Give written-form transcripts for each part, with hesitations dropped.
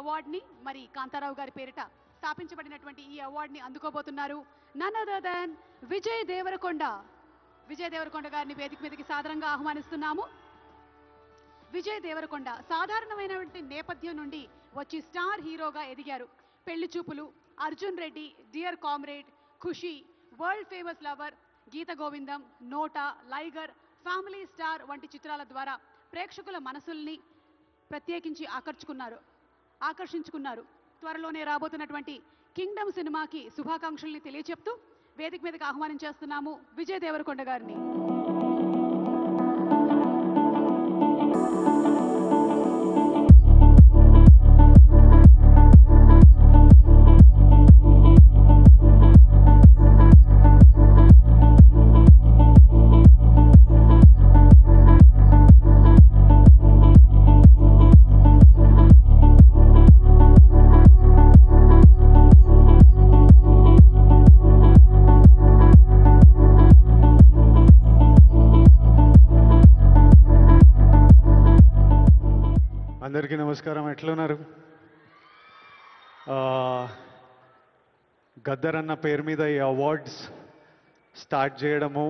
అవార్డుని మరి కాంతారావు గారి పేరిట స్థాపించబడినటువంటి ఈ అవార్డుని అందుకోబోతున్నారు none other than Vijay Deverakonda. Vijay Deverakonda గారిని వేదిక మీదకి సాదరంగా ఆహ్వానిస్తున్నాము. విజయ్ దేవరకొండ సాధారణమైనటువంటి నేపథ్యం నుండి వచ్చి స్టార్ హీరోగా ఎదిగారు. పెళ్లి చూపులు, అర్జున్ రెడ్డి, డియర్ కామ్రేడ్, ఖుషి, వరల్డ్ ఫేమస్ లవర్, గీత గోవిందం, నోటా, లైగర్, ఫ్యామిలీ స్టార్ వంటి చిత్రాల ద్వారా ప్రేక్షకుల మనసుల్ని ప్రత్యేకించి ఆకర్షించుకున్నారు. త్వరలోనే రాబోతున్నటువంటి కింగ్డమ్ సినిమాకి శుభాకాంక్షల్ని తెలియచెప్తూ వేదిక మీదకి ఆహ్వానించేస్తున్నాము విజయ్ దేవరకొండ గారిని. అందరికీ నమస్కారం. ఎట్లున్నారు? గద్దర్ అన్న పేరు మీద ఈ అవార్డ్స్ స్టార్ట్ చేయడము,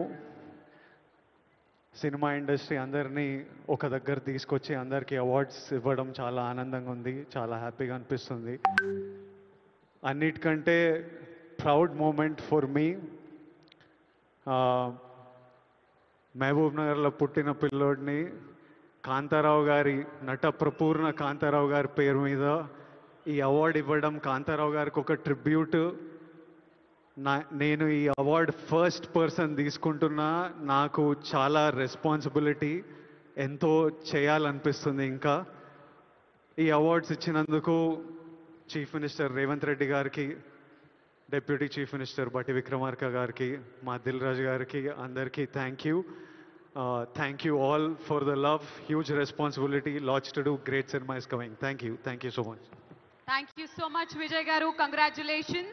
సినిమా ఇండస్ట్రీ అందరినీ ఒక దగ్గర తీసుకొచ్చి అందరికీ అవార్డ్స్ ఇవ్వడం చాలా ఆనందంగా ఉంది, చాలా హ్యాపీగా అనిపిస్తుంది. అన్నిటికంటే ప్రౌడ్ మూమెంట్ ఫర్ మీ, మహబూబ్ నగర్లో పుట్టిన పిల్లోడిని కాంతారావు గారి, నట ప్రపూర్ణ కాంతారావు గారి పేరు మీద ఈ అవార్డు ఇవ్వడం కాంతారావు గారికి ఒక ట్రిబ్యూట్. నేను ఈ అవార్డు ఫస్ట్ పర్సన్ తీసుకుంటున్నా. నాకు చాలా రెస్పాన్సిబిలిటీ, ఎంతో చేయాలనిపిస్తుంది. ఇంకా ఈ అవార్డ్స్ ఇచ్చినందుకు చీఫ్ మినిస్టర్ రేవంత్ రెడ్డి గారికి, డిప్యూటీ చీఫ్ మినిస్టర్ బట్టి విక్రమార్క గారికి, మా దిల్ రాజు గారికి, అందరికీ thank you. Thank you all for the love. Huge responsibility, lots to do. Great cinema is coming. Thank you so much. Thank you so much Vijay garu. Congratulations.